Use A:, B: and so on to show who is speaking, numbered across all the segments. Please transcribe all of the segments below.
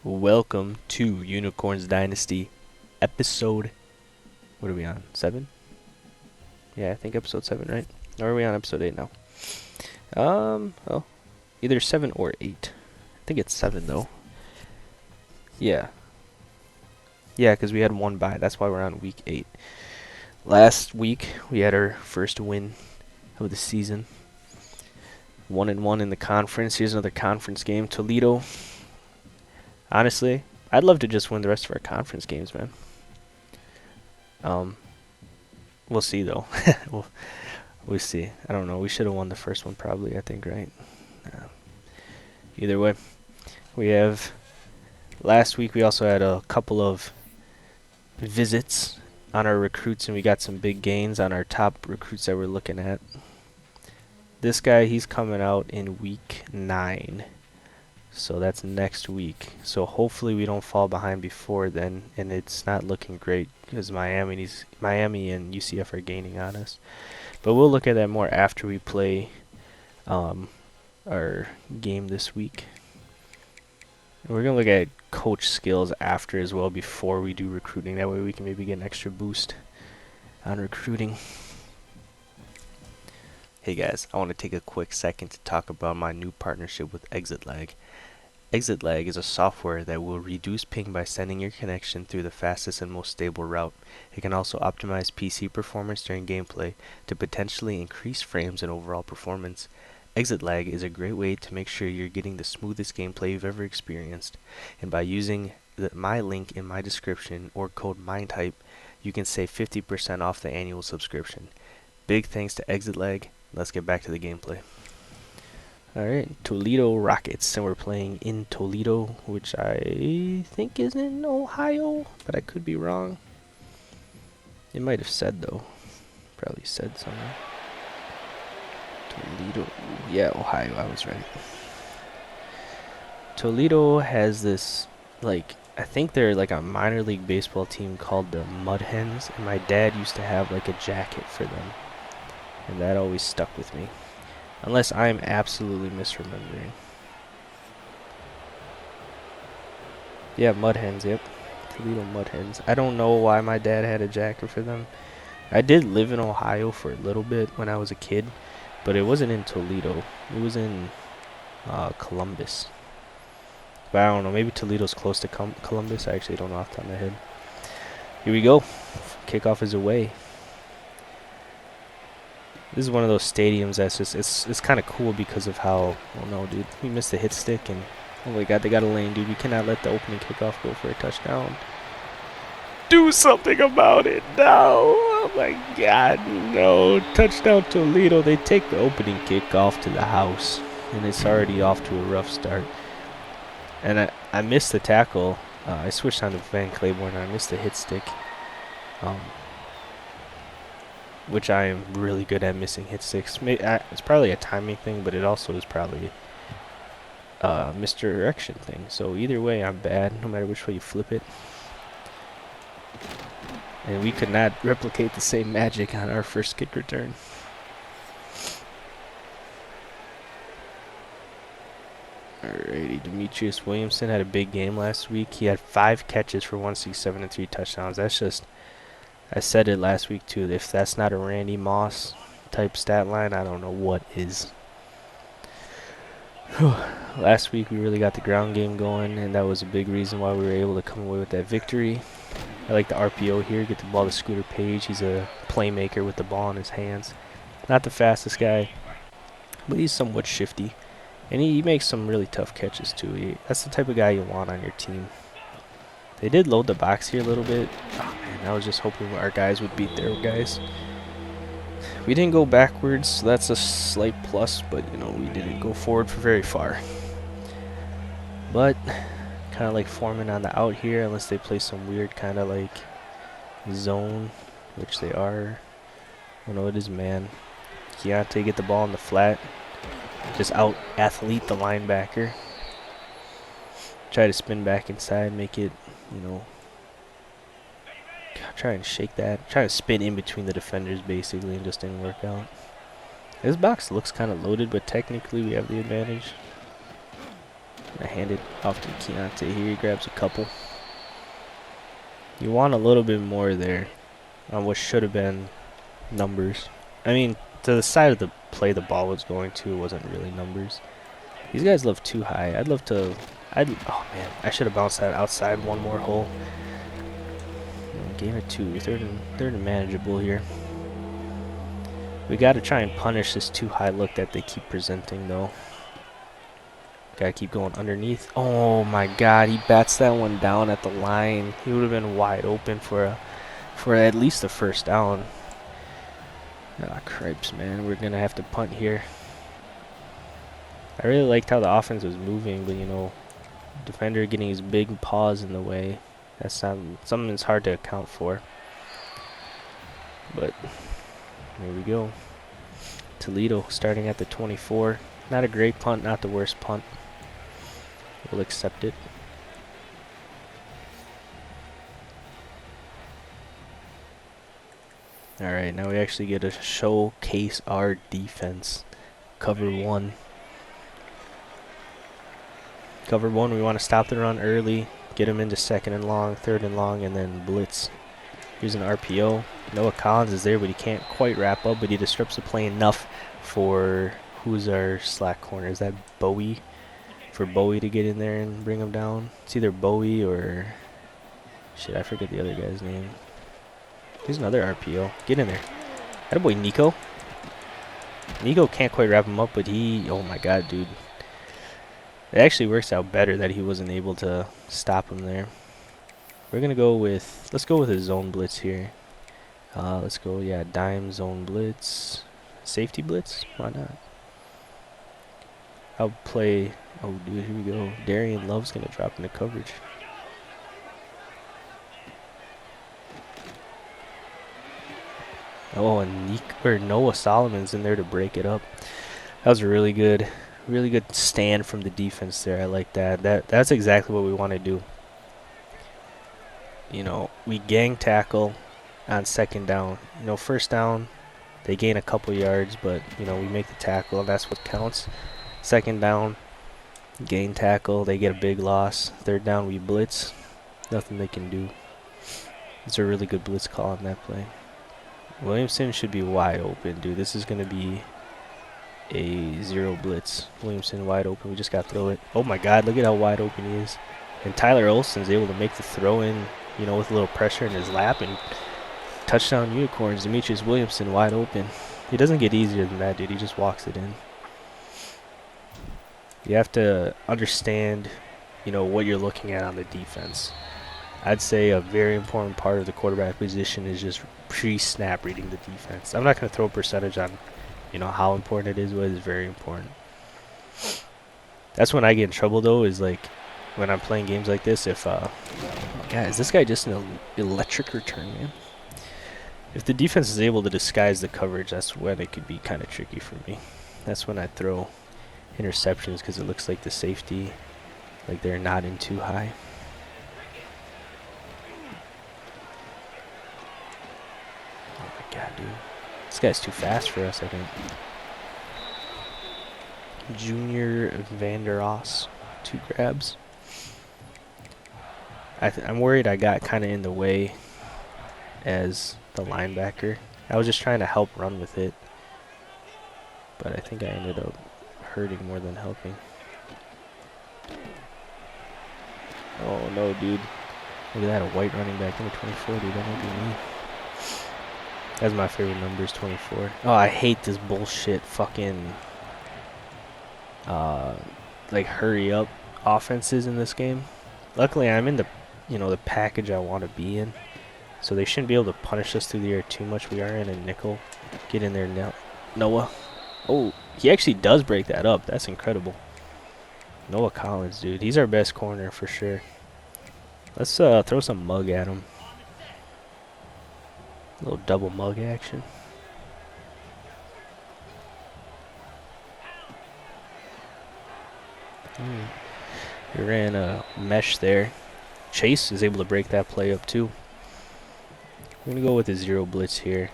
A: Welcome to Unicorns Dynasty episode, what are we on, 7? Yeah, I think episode 7, right? Or are we on episode 8 now? Well, either 7 or 8. I think it's 7 though. Yeah. Yeah, because we had one bye, that's why we're on week 8. Last week, we had our first win of the season. 1-1 in the conference. Here's another conference game, Toledo. Honestly, I'd love to just win the rest of our conference games, man. We'll see though. we'll see. I don't know. We should have won the first one probably, I think, right? Either way, we have last week we also had a couple of visits on our recruits, and we got some big gains on our top recruits that we're looking at. This guy, he's coming out in week 9. So that's next week. So hopefully we don't fall behind before then, and it's not looking great because Miami and UCF are gaining on us. But we'll look at that more after we play our game this week. And we're gonna look at coach skills after as well before we do recruiting. That way we can maybe get an extra boost on recruiting. Hey guys, I want to take a quick second to talk about my new partnership with ExitLag. ExitLag is a software that will reduce ping by sending your connection through the fastest and most stable route. It can also optimize PC performance during gameplay to potentially increase frames and overall performance. ExitLag is a great way to make sure you're getting the smoothest gameplay you've ever experienced. And by using my link in my description or code MINDHYPE, you can save 50% off the annual subscription. Big thanks to ExitLag. Let's get back to the gameplay. Alright, Toledo Rockets, and we're playing in Toledo, which I think is in Ohio, but I could be wrong. It might have said though. Probably said somewhere. Toledo, yeah, Ohio, I was right. Toledo has this, like, I think they're like a minor league baseball team called the Mud Hens, and my dad used to have like a jacket for them, and that always stuck with me. Unless I'm absolutely misremembering. Yeah, Mud Hens, yep. Toledo Mud Hens. I don't know why my dad had a jacket for them. I did live in Ohio for a little bit when I was a kid, but it wasn't in Toledo. It was in Columbus. But I don't know, maybe Toledo's close to Columbus. I actually don't know off the top of my head. Here we go. Kickoff is away. This is one of those stadiums that's just, it's kind of cool because of how, oh no dude, we missed the hit stick, and oh my god, they got a lane, dude. We cannot let the opening kickoff go for a touchdown. Do something about it, no. Oh my god, no. Touchdown Toledo. They take the opening kickoff to the house, and it's already off to a rough start. And I missed the tackle. I switched on to Van Claiborne, and I missed the hit stick. Which I am really good at missing hit sticks. It's probably a timing thing, but it also is probably a misdirection thing. So either way, I'm bad, no matter which way you flip it. And we could not replicate the same magic on our first kick return. Alrighty, Demetrius Williamson had a big game last week. He had 5 catches for 167 and 3 touchdowns. That's just... I said it last week too, if that's not a Randy Moss type stat line, I don't know what is. Last week we really got the ground game going, and that was a big reason why we were able to come away with that victory. I like the RPO here, get the ball to Scooter Page. He's a playmaker with the ball in his hands. Not the fastest guy, but he's somewhat shifty. And he makes some really tough catches too. That's the type of guy you want on your team. They did load the box here a little bit. Oh man, I was just hoping our guys would beat their guys. We didn't go backwards, so that's a slight plus, but you know, we didn't go forward for very far. But kind of like Foreman on the out here, unless they play some weird kind of like zone, which they are. Oh no, it is man. Keontae get the ball in the flat. Just out athlete the linebacker. Try to spin back inside, make it, you know, try and shake that. Try to spin in between the defenders basically, and just didn't work out. This box looks kind of loaded, but technically we have the advantage. I hand it off to Keontae here. He grabs a couple. You want a little bit more there on what should have been numbers. I mean, to the side of the play the ball was going to wasn't really numbers. These guys love too high. I'd love to... oh, man. I should have bounced that outside one more hole. Gain of 2. Third and manageable here. We got to try and punish this too high look that they keep presenting, though. Gotta keep going underneath. Oh my god, he bats that one down at the line. He would have been wide open for at least a first down. Ah, cripes, man. We're gonna have to punt here. I really liked how the offense was moving, but you know, defender getting his big paws in the way. That's something that's hard to account for. But here we go. Toledo starting at the 24. Not a great punt, not the worst punt. We'll accept it. Alright, now we actually get to showcase our defense. Cover 1. Cover 1, we want to stop the run early, get him into 2nd and long, 3rd and long, and then blitz. Here's an RPO. Noah Collins is there, but he can't quite wrap up, but he disrupts the play enough for... Who's our slack corner? Is that Bowie? For Bowie to get in there and bring him down. It's either Bowie or... Shit, I forget the other guy's name. Here's another RPO. Get in there. Attaboy, Nico. Nico can't quite wrap him up, but he... Oh my god, dude. It actually works out better that he wasn't able to stop him there. We're going to go with... Let's go with a zone blitz here. Let's go, yeah, dime zone blitz. Safety blitz? Why not? I'll play... Oh, dude, here we go. Darian Love's going to drop into coverage. Oh, and Noah Solomon's in there to break it up. That was a really good stand from the defense there. I like that. That's exactly what we want to do. You know, we gang tackle on 2nd down. You know, 1st down, they gain a couple yards, but, you know, we make the tackle, and that's what counts. 2nd down, gain tackle, they get a big loss. 3rd down, we blitz. Nothing they can do. It's a really good blitz call on that play. Williamson should be wide open, dude. This is going to be a 0 blitz. Williamson wide open. We just got to throw it. Oh, my God. Look at how wide open he is. And Tyler Olson's able to make the throw in, you know, with a little pressure in his lap. And touchdown Unicorns. Demetrius Williamson wide open. He doesn't get easier than that, dude. He just walks it in. You have to understand, you know, what you're looking at on the defense. I'd say a very important part of the quarterback position is just pre-snap reading the defense. I'm not going to throw a percentage on, you know, how important it is, but it's very important. That's when I get in trouble, though, is like when I'm playing games like this. If, God, is this guy just an electric return, man? If the defense is able to disguise the coverage, that's when it could be kind of tricky for me. That's when I throw interceptions because it looks like the safety, like they're not in too high. Oh my god, dude. This guy's too fast for us, I think. Junior Vanderos, 2 grabs. I'm worried I got kind of in the way as the linebacker. I was just trying to help run with it, but I think I ended up hurting more than helping. Oh no, dude. Look at that, a white running back, number 24, dude. That might be me. That's my favorite number, is 24. Oh, I hate this bullshit fucking like hurry up offenses in this game. Luckily I'm in the, you know, the package I want to be in, so they shouldn't be able to punish us through the air too much. We are in a nickel. Get in there now, Noah. Oh, he actually does break that up. That's incredible. Noah Collins, dude. He's our best corner for sure. Let's throw some mug at him. A little double mug action. We ran a mesh there. Chase is able to break that play up too. We're going to go with a 0 blitz here.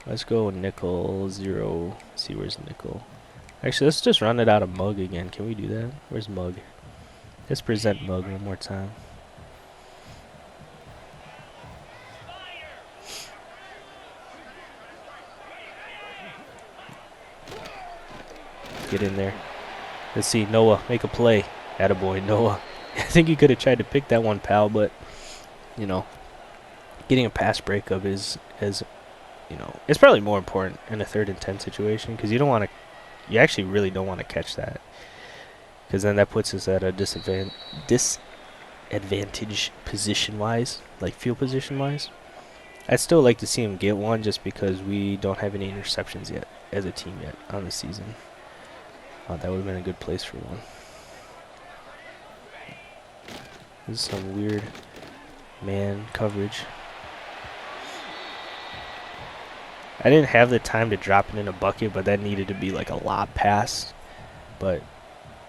A: Let's go nickel 0. Let's see, where's nickel? Actually, let's just run it out of Mug again. Can we do that? Where's Mug? Let's present Mug one more time. Get in there. Let's see. Noah, make a play. Attaboy, Noah. I think you could have tried to pick that one, pal, but, you know, getting a pass breakup is, you know, it's probably more important in a 3rd and 10 situation because you don't want to, you actually really don't want to catch that because then that puts us at a disadvantage position-wise, like field position-wise. I'd still like to see him get one just because we don't have any interceptions yet as a team yet on the season. That would have been a good place for one. This is some weird man coverage. I didn't have the time to drop it in a bucket, but that needed to be like a lob pass. But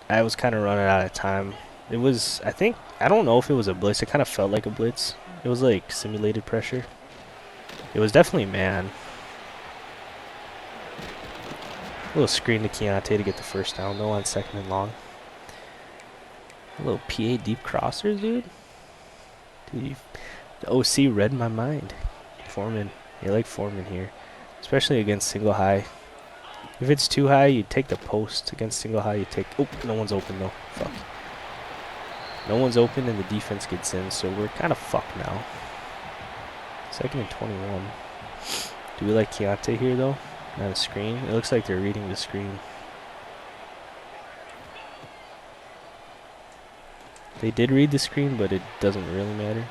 A: I was kind of running out of time. It was, I don't know if it was a blitz. It kind of felt like a blitz. It was like simulated pressure. It was definitely man. A little screen to Keontae to get the first down though on 2nd and long. A little PA deep crossers, dude. Dude, the OC read my mind. Foreman. You like Foreman here. Especially against single high. If it's too high, you take the post. Against single high, you take... Oh, no one's open though. Fuck. No one's open and the defense gets in, so we're kind of fucked now. 2nd and 21. Do we like Keontae here though? Not a screen. It looks like they're reading the screen. They did read the screen, but it doesn't really matter.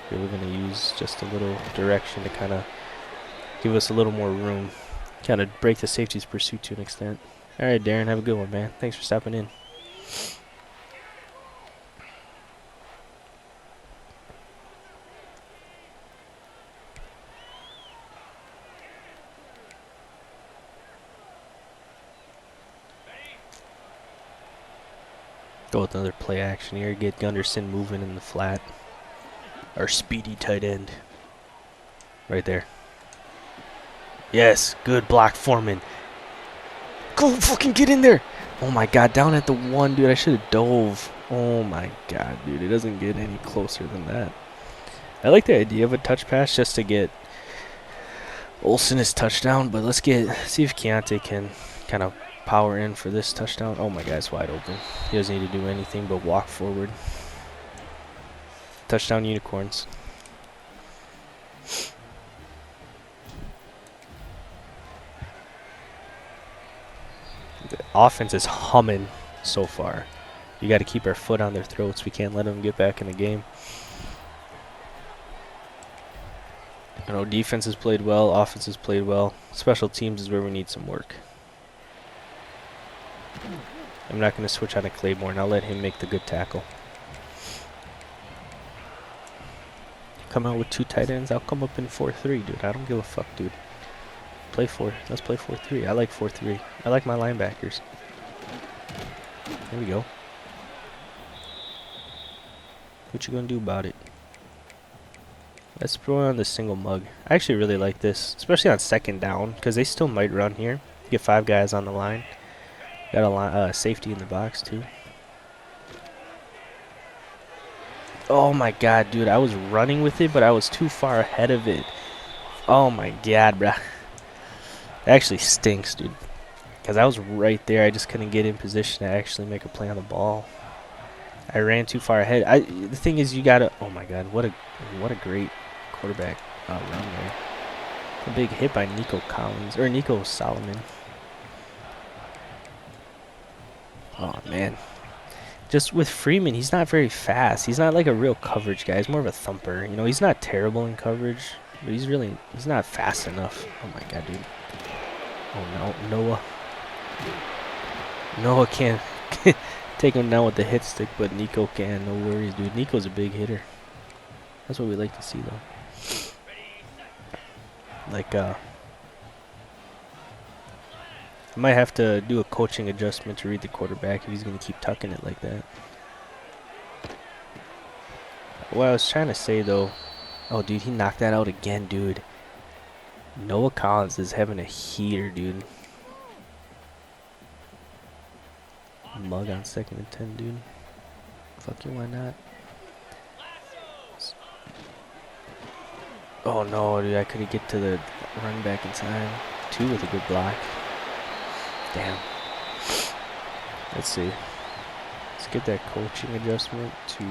A: They were going to use just a little direction to kind of give us a little more room. Kind of break the safety's pursuit to an extent. All right, Darren, have a good one, man. Thanks for stopping in. Go with another play action here. Get Gunderson moving in the flat. Our speedy tight end. Right there. Yes, good block, Foreman. Go fucking get in there. Oh my god, down at the 1, dude. I should have dove. Oh my god, dude. It doesn't get any closer than that. I like the idea of a touch pass just to get Olsen his touchdown, but let's see if Keontae can kind of power in for this touchdown. Oh my god, it's wide open. He doesn't need to do anything but walk forward. Touchdown Unicorns. The offense is humming so far. You got to keep our foot on their throats. We can't let them get back in the game. You know, defense has played well. Offense has played well. Special teams is where we need some work. I'm not going to switch on to Claiborne. I'll let him make the good tackle. Come out with 2 tight ends. I'll come up in 4-3, dude. I don't give a fuck, dude. Play 4. Let's play 4-3. I like 4-3. I like my linebackers. There we go. What you gonna do about it? Let's throw on the single mug. I actually really like this, especially on 2nd down, because they still might run here. Get 5 guys on the line. Got a safety in the box too. Oh my god, dude! I was running with it, but I was too far ahead of it. Oh my god, bruh. That actually stinks, dude. Because I was right there. I just couldn't get in position to actually make a play on the ball. I ran too far ahead. The thing is, you gotta. Oh my god, what a great quarterback run there. A big hit by Nico Collins or Nico Solomon. Oh man. Just with Freeman, he's not very fast. He's not like a real coverage guy. He's more of a thumper. You know, he's not terrible in coverage, but he's not fast enough. Oh my god, dude. Oh no, Noah. Noah can't take him down with the hit stick, but Nico can. No worries, dude. Nico's a big hitter. That's what we like to see, though. Like, I might have to do a coaching adjustment to read the quarterback if he's going to keep tucking it like that. What I was trying to say, though... Oh, dude, he knocked that out again, dude. Noah Collins is having a heater, dude. mug on 2nd and 10, dude. Fuck you, why not? Oh no, dude, I couldn't get to the run back in time. 2 with a good block. Damn. Let's see. Let's get that coaching adjustment to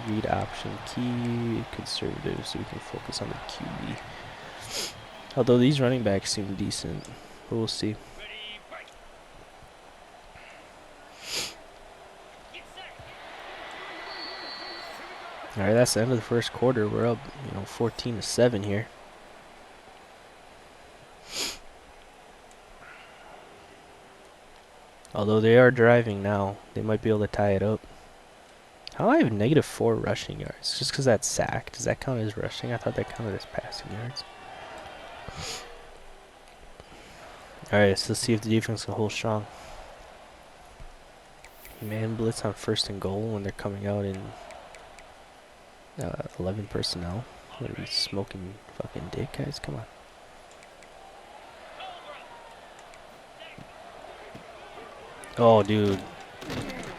A: read option key conservative so we can focus on the QB. Although these running backs seem decent, but we'll see. Alright, that's the end of the first quarter. We're up, 14-7 here. Although they are driving now, they might be able to tie it up. How do I have -4 rushing yards? Just because that's sack. Does that count as rushing? I thought that counted as passing yards. Alright, so let's see if the defense can hold strong. Man blitz on 1st and goal when they're coming out in 11 personnel. What are we smoking fucking dick, guys? Come on. Oh, dude.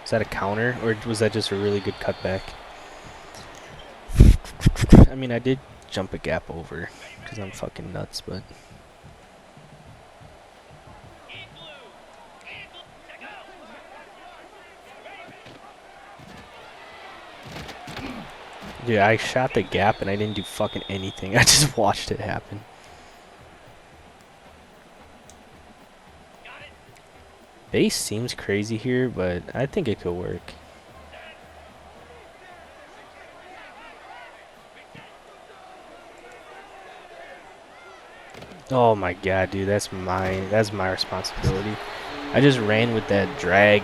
A: Is that a counter? Or was that just a really good cutback? I mean, I did jump a gap over because I'm fucking nuts, but... Dude, I shot the gap and I didn't do fucking anything. I just watched it happen. Base seems crazy here, but I think it could work. Oh my god, dude, that's my responsibility. I just ran with that drag,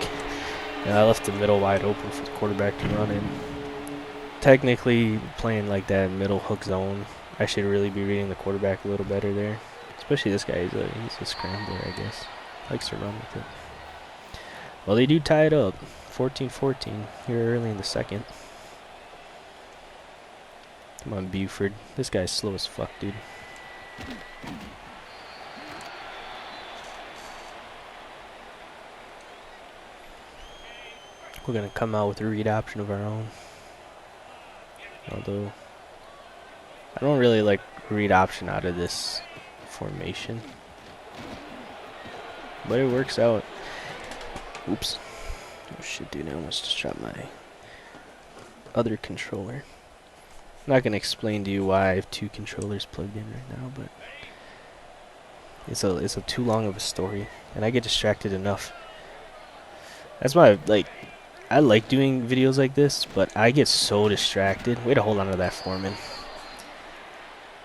A: and I left the middle wide open for the quarterback to run in. Technically, playing like that middle hook zone, I should really be reading the quarterback a little better there. Especially this guy, he's a scrambler, I guess. Likes to run with it. Well, they do tie it up, 14-14 here early in the second. Come on, Buford. This guy's slow as fuck, dude. We're going to come out with a read option of our own. Although, I don't really like read option out of this formation. But it works out. Oops. Oh shit, dude, I almost just dropped my other controller. I'm not going to explain to you why I have 2 controllers plugged in right now, but it's a too long of a story, and I get distracted enough. That's why I like doing videos like this, but I get so distracted. Way to hold on to that, Foreman.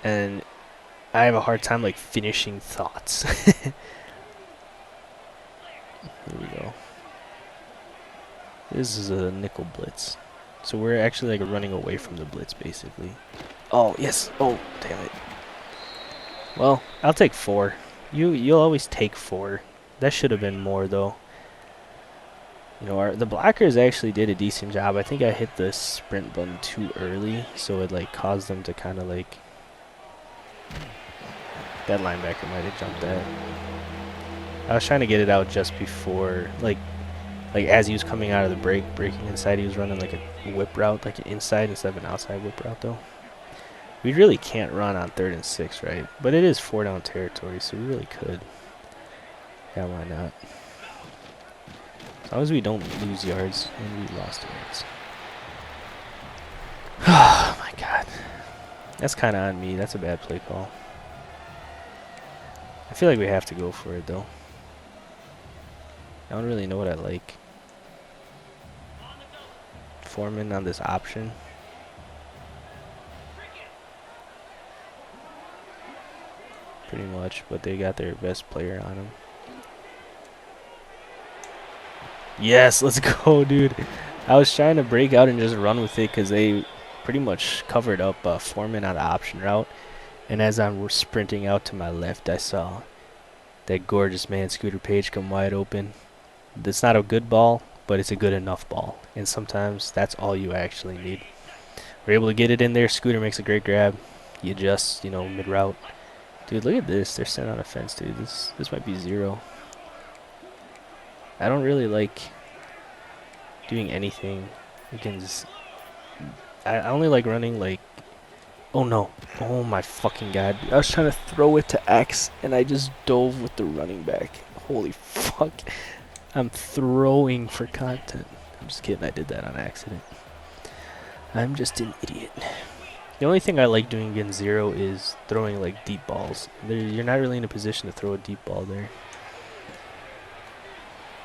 A: And I have a hard time finishing thoughts. Here we go. This is a nickel blitz. So we're actually running away from the blitz basically. Oh, yes. Oh, damn it. Well, I'll take 4. You'll always take 4. That should have been more though. The blockers actually did a decent job. I think I hit the sprint button too early, so it caused them to kind of that linebacker might have jumped that. I was trying to get it out just before, as he was coming out of the breaking inside, he was running a whip route, an inside instead of an outside whip route though. We really can't run on 3rd and 6, right? But it is 4 down territory, so we really could. Yeah, why not? As long as we don't lose yards, and we lost yards. Oh my god. That's kind of on me. That's a bad play call. I feel like we have to go for it though. I don't really know what I like. Foreman on this option. Pretty much, but they got their best player on him. Yes, let's go, dude. I was trying to break out and just run with it because they pretty much covered up Foreman on the option route. And as I'm sprinting out to my left, I saw that gorgeous man, Scooter Page, come wide open. That's not a good ball, but it's a good enough ball. And sometimes that's all you actually need. We're able to get it in there. Scooter makes a great grab. He adjusts, mid-route. Dude, look at this. They're sitting on a fence, dude. This might be 0. I don't really like doing anything against. I only like running like. Oh no! Oh my fucking god! I was trying to throw it to X, and I just dove with the running back. Holy fuck! I'm throwing for content. I'm just kidding. I did that on accident. I'm just an idiot. The only thing I like doing against Zero is throwing like deep balls. You're not really in a position to throw a deep ball there.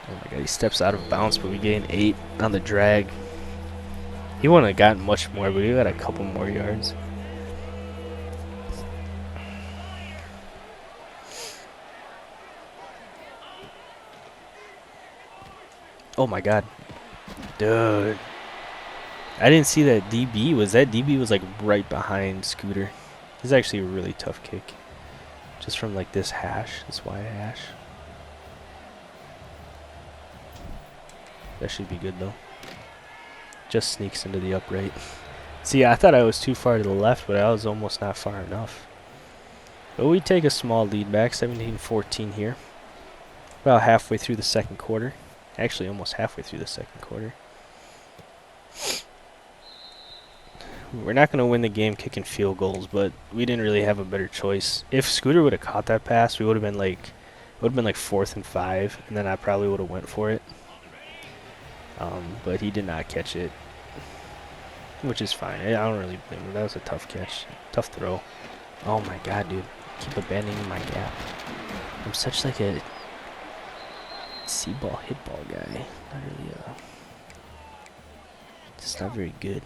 A: Oh my god, he steps out of bounds, but we gain 8 on the drag. He wouldn't have gotten much more, but we got a couple more yards. Oh my god. Dude. I didn't see that DB. That DB was like right behind Scooter. This is actually a really tough kick. Just from like this hash, this Y hash. That should be good though. Just sneaks into the upright. See, I thought I was too far to the left, but I was almost not far enough. But we take a small lead back, 17-14 here. About halfway through the second quarter. Actually, almost halfway through the second quarter. We're not going to win the game kicking field goals, but we didn't really have a better choice. If Scooter would have caught that pass, we would have been like 4th and 5, and then I probably would have went for it. But he did not catch it, which is fine. I don't really blame him. That was a tough catch, tough throw. Oh my god, dude! Keep abandoning my gap. I'm such like a C-ball hit ball guy. Not really. It's not very good.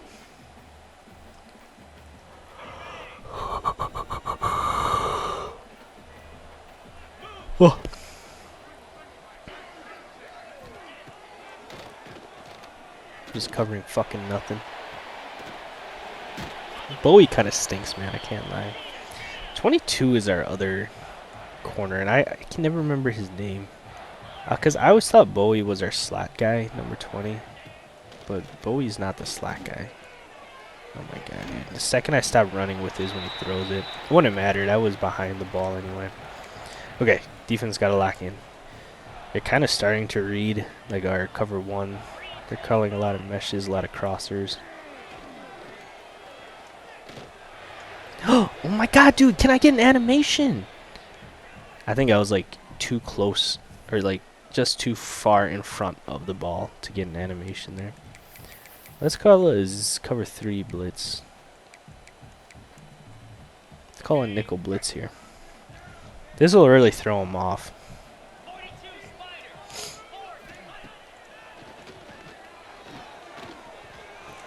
A: Oh. Just covering fucking nothing. Bowie kind of stinks, man. I can't lie. 22 is our other corner, and I can never remember his name. Because I always thought Bowie was our slot guy, number 20. But Bowie's not the slot guy. Oh my god, dude. The second I stop running with is when he throws it. It wouldn't have mattered. I was behind the ball anyway. Okay, defense got to lock in. They're kind of starting to read like our cover 1. They're calling a lot of meshes, a lot of crossers. Oh my god, dude, can I get an animation? I think I was like too close, or like just too far in front of the ball to get an animation there. Let's call it a cover 3 blitz. Let's call it a nickel blitz here. This will really throw him off.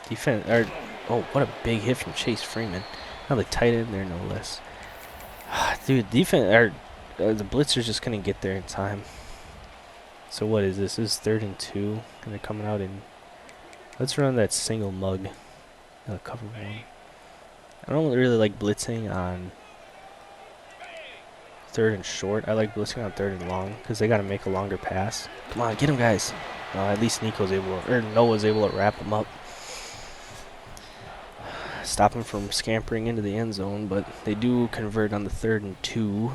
A: Defense, or oh, what a big hit from Chase Freeman. Now the tight end there, no less. Dude, defense, the blitzer's just gonna get there in time. So what is this? This is 3rd and 2, and they're coming out in. Let's run that single mug. Cover 1. I don't really like blitzing on 3rd and short. I like blitzing on 3rd and long because they got to make a longer pass. Come on, get him, guys. At least Nico's able to, or Noah's able to wrap him up. Stop him from scampering into the end zone, but they do convert on the 3rd and 2.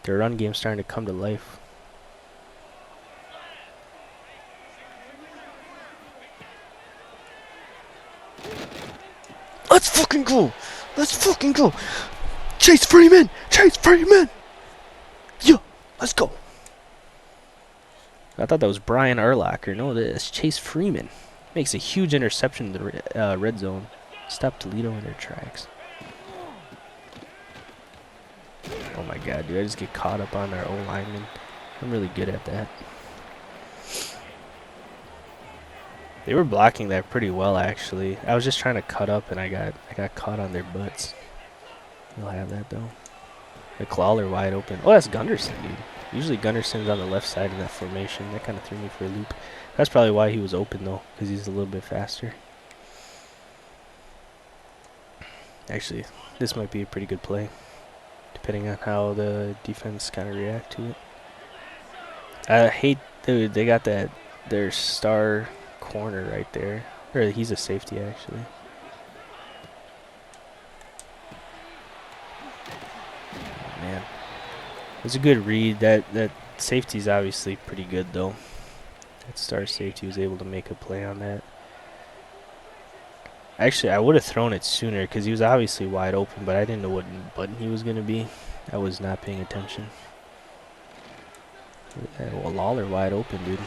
A: Their run game's starting to come to life. Let's fucking go! Let's fucking go! Chase Freeman! Chase Freeman! Yeah, let's go! I thought that was Brian Urlacher. No, that's Chase Freeman. Makes a huge interception in the red zone. Stop Toledo in their tracks. Oh my god, dude. I just get caught up on our O-lineman. I'm really good at that. They were blocking that pretty well, actually. I was just trying to cut up, and I got caught on their butts. They'll have that, though. The Clawler wide open. Oh, that's Gunderson, dude. Usually Gunderson's on the left side in that formation. That kind of threw me for a loop. That's probably why he was open, though, because he's a little bit faster. Actually, this might be a pretty good play, depending on how the defense kind of react to it. I hate, dude, they got their star corner right there. Or he's a safety, actually. Oh, man. It was a good read. That Safety's obviously pretty good though. That star safety was able to make a play on that. Actually, I would have thrown it sooner because he was obviously wide open, but I didn't know what button he was going to be. I was not paying attention. Well, Lawler wide open, dude.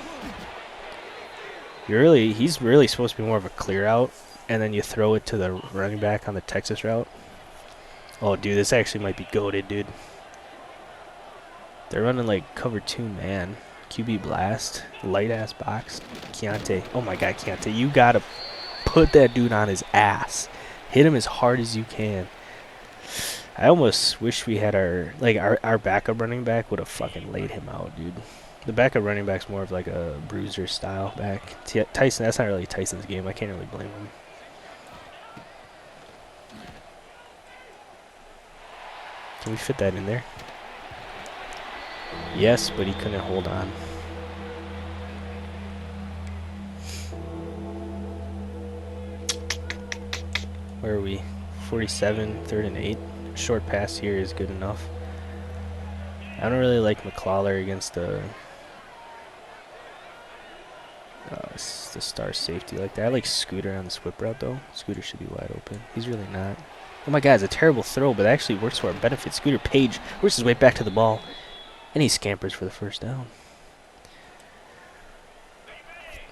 A: He's really supposed to be more of a clear out, and then you throw it to the running back on the Texas route. Oh, dude, this actually might be goated, dude. They're running like cover 2 man. QB blast, light ass box. Keontae. Oh my God, Keontae, you gotta put that dude on his ass. Hit him as hard as you can. I almost wish we had our backup running back would have fucking laid him out, dude. The backup running back's more of like a bruiser style back. Tyson, that's not really Tyson's game. I can't really blame him. Can we fit that in there? Yes, but he couldn't hold on. Where are we? 47, 3rd and 8. Short pass here is good enough. I don't really like McClawler against the star safety like that. I like Scooter on the whip route though. Scooter should be wide open. He's really not. Oh my God, it's a terrible throw, but it actually works to our benefit. Scooter Page works his way back to the ball, and he scampers for the first down.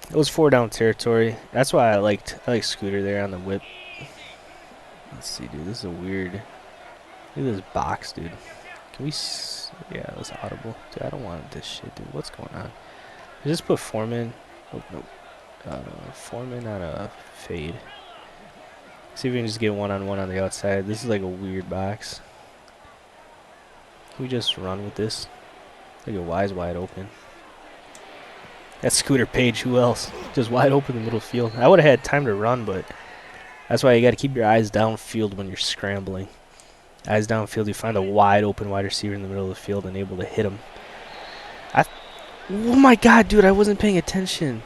A: It was 4 down territory. That's why I like Scooter there on the whip. Let's see, dude. This is a weird. Look at this box, dude. Can we? Yeah, it was audible. Dude, I don't want this shit, dude. What's going on? I just put Foreman. Oh, nope. Foreman on a fade. See if we can just get one-on-one on the outside. This is like a weird box. Can we just run with this? Look at Wise wide open. That's Scooter Page. Who else? Just wide open in the middle field. I would have had time to run, but that's why you got to keep your eyes downfield when you're scrambling. Eyes downfield, you find a wide open wide receiver in the middle of the field and able to hit him. Oh my God, dude, I wasn't paying attention.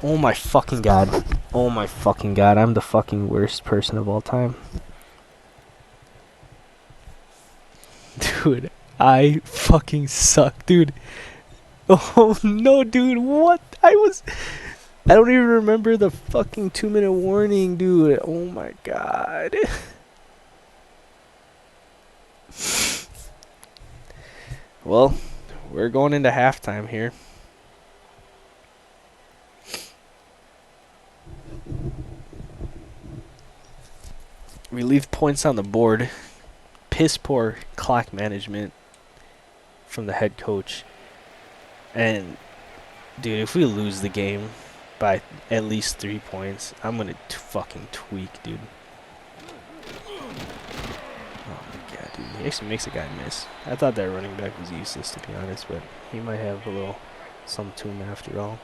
A: Oh my fucking God. Oh my fucking God, I'm the fucking worst person of all time. Dude, I fucking suck, dude. Oh no, dude, what? I don't even remember the fucking 2-minute warning, dude. Oh my God. Well, we're going into halftime here. We leave points on the board. Piss poor clock management from the head coach. And, dude, if we lose the game by at least 3 points, I'm going to fucking tweak, dude. Oh, my God, dude. He actually makes a guy miss. I thought that running back was useless, to be honest, but he might have a little some to him after all.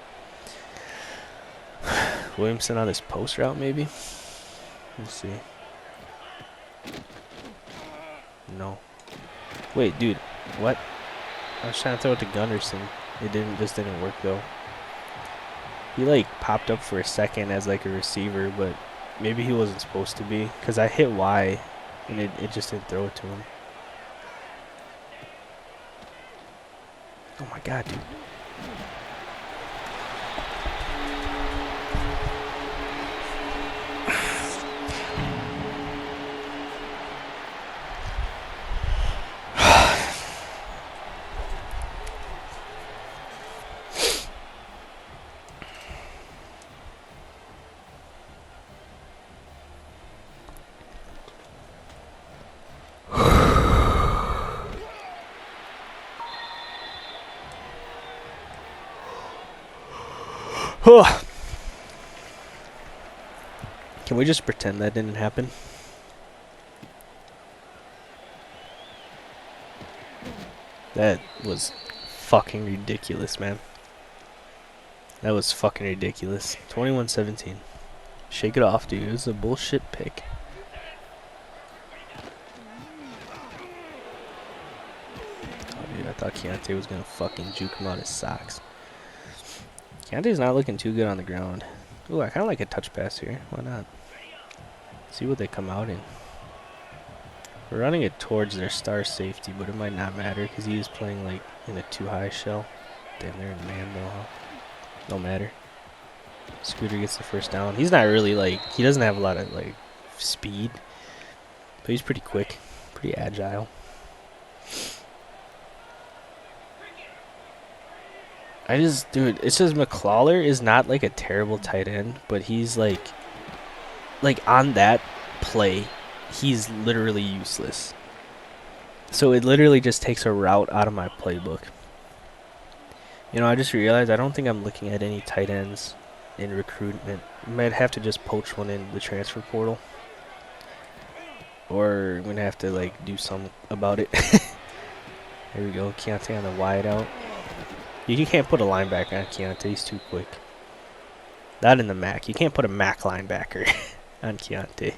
A: Williamson on this post route, maybe? Let's see. No. Wait, dude. What? I was trying to throw it to Gunderson. It just didn't work though. He like popped up for a second as like a receiver, but maybe he wasn't supposed to be, because I hit Y and it just didn't throw it to him. Oh my God, dude. Can we just pretend that didn't happen? That was fucking ridiculous, man. That was fucking ridiculous. 21-17. Shake it off, dude. It was a bullshit pick. Oh, dude, I thought Keontae was gonna fucking juke him out his socks. Keontae's not looking too good on the ground. Ooh, I kind of like a touch pass here. Why not? See what they come out in. We're running it towards their star safety, but it might not matter because he is playing like in a too high shell. Damn, they're in man though, huh? No matter. Scooter gets the first down. He's not really like, he doesn't have a lot of like speed, but he's pretty quick, pretty agile. Dude, it's just McClawler is not like a terrible tight end, but he's like on that play, he's literally useless. So it literally just takes a route out of my playbook. You know, I just realized I don't think I'm looking at any tight ends in recruitment. You might have to just poach one in the transfer portal. Or I'm going to have to, like, do something about it. There we go. Keontae on the wide out. You can't put a linebacker on Keontae. He's too quick. Not in the MAC. You can't put a MAC linebacker on Keontae.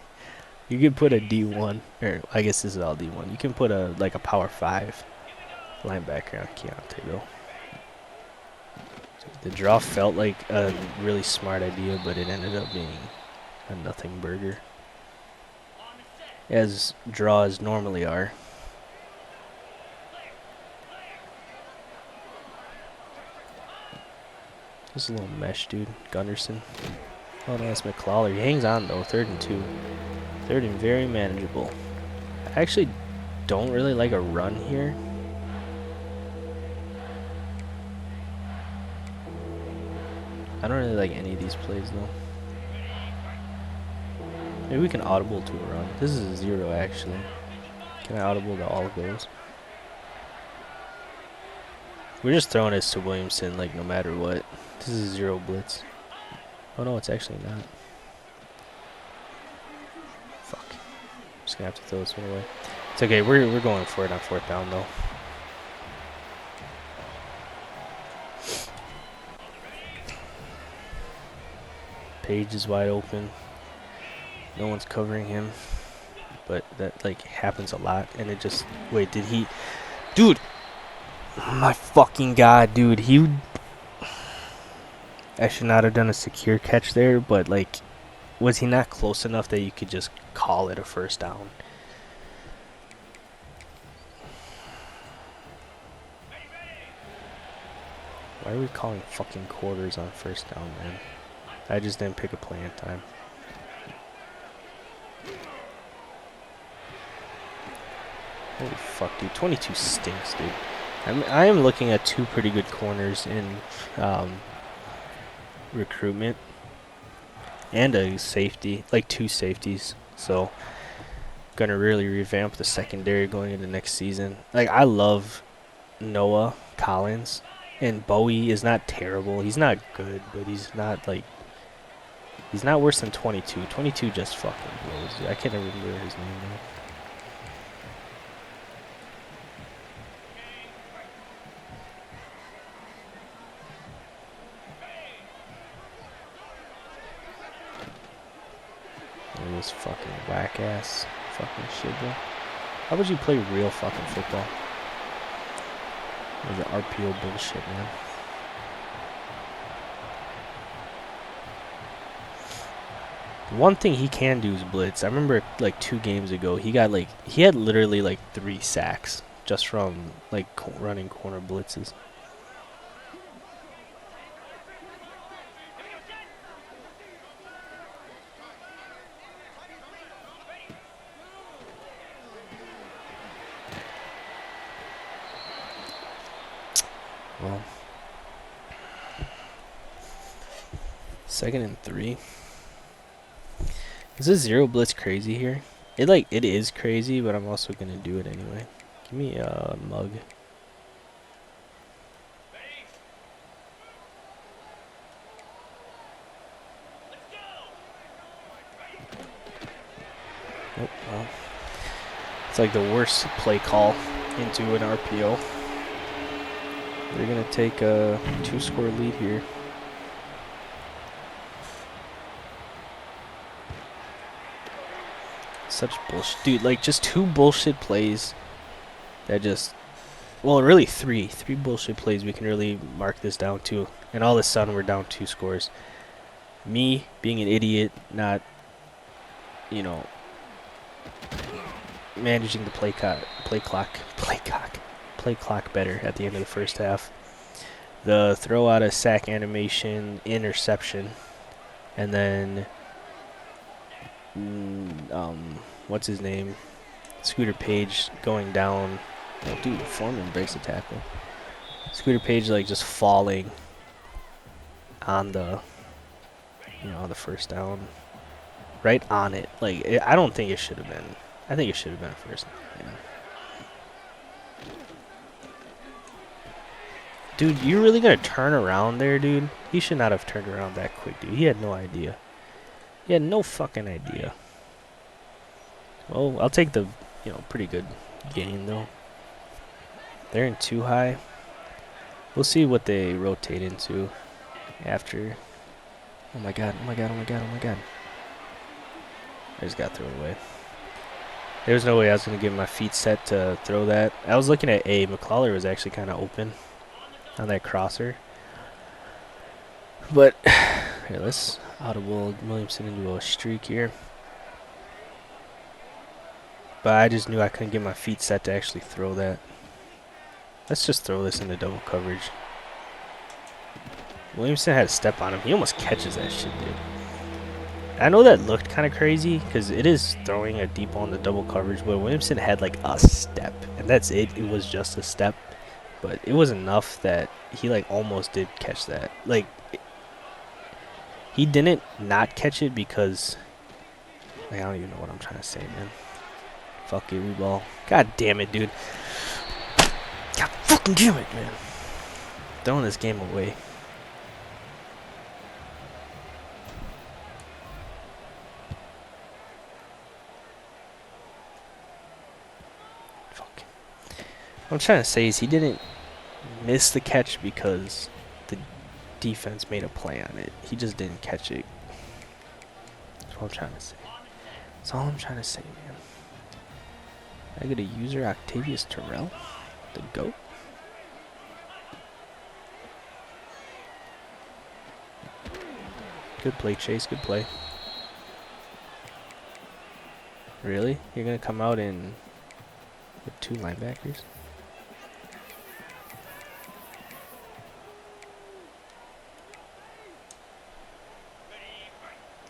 A: You could put a D1. Or I guess this is all D1. You can put a Power 5 linebacker on Keontae, though. The draw felt like a really smart idea, but it ended up being a nothing burger. As draws normally are. Just a little mesh, dude. Gunderson. Oh, no, that's McClawler. He hangs on, though. 3rd and 2. 3rd and very manageable. I actually don't really like a run here. I don't really like any of these plays, though. Maybe we can audible to a run. This is a 0, actually. Can I audible to all of those? We're just throwing this to Williamson, like, no matter what. This is a 0 blitz. Oh, no, it's actually not. Fuck. I'm just gonna have to throw this one away. It's okay. We're going for it on 4th down, though. Page is wide open. No one's covering him. But that, like, happens a lot. And it just... Wait, did he... Dude! Oh my fucking god, dude. I should not have done a secure catch there, but, like... Was he not close enough that you could just call it a 1st down? Why are we calling fucking quarters on 1st down, man? I just didn't pick a play in time. Holy fuck, dude. 22 stinks, dude. I am looking at 2 pretty good corners in recruitment. And a safety. Like 2 safeties. So, gonna really revamp the secondary going into next season. Like, I love Noah Collins. And Bowie is not terrible. He's not good, but he's not, like... He's not worse than 22. 22 just fucking blows, dude. I can't remember his name, though. This fucking whack ass fucking shit, bro. How would you play real fucking football? Or the RPO bullshit, man. One thing he can do is blitz. I remember like 2 games ago, he had literally like 3 sacks just from like running corner blitzes. Well, 2nd and 3. Is this 0 blitz crazy here? It is crazy, but I'm also gonna do it anyway. Give me a mug. Nope. Well, it's like the worst play call into an RPO. They're gonna take a 2-score lead here. Such bullshit. Dude, like, just 2 bullshit plays that just... Well, really 3. 3 bullshit plays we can really mark this down to. And all of a sudden, we're down 2 scores. Me being an idiot, not, you know... managing the play clock better at the end of the first half. The throw out of sack animation, interception, and then what's his name? Scooter Page going down. Oh, dude, Foreman breaks the tackle. Scooter Page like just falling on the, on the first down, right on it. Like I don't think it should have been. I think it should have been a first down. Yeah. Dude, you really gonna turn around there, dude? He should not have turned around that quick, dude. He had no idea. He had no fucking idea. Well, I'll take the, pretty good gain, though. They're in too high. We'll see what they rotate into after. Oh my god, oh my god, oh my god, oh my god. I just got to throw it away. There's no way I was going to get my feet set to throw that. I was looking at A. McClellar was actually kind of open on that crosser. But, here, let's audible Williamson into a streak here. But I just knew I couldn't get my feet set to actually throw that. Let's just throw this into double coverage. Williamson had a step on him. He almost catches that shit, dude. I know that looked kind of crazy because it is throwing a deep ball in the double coverage, but Williamson had like a step, and that's it. It was just a step, but it was enough that he like almost did catch that. Like, he didn't not catch it because, like, I don't even know what I'm trying to say, man. Fuck it, we ball. God damn it, dude. God fucking damn it, man. Throwing this game away. Fuck. What I'm trying to say is he didn't miss the catch because the defense made a play on it. He just didn't catch it. That's what I'm trying to say. That's all I'm trying to say, man. I get a user Octavius Terrell, the GOAT. Good play, Chase. Good play. Really? You're gonna come out in with 2 linebackers?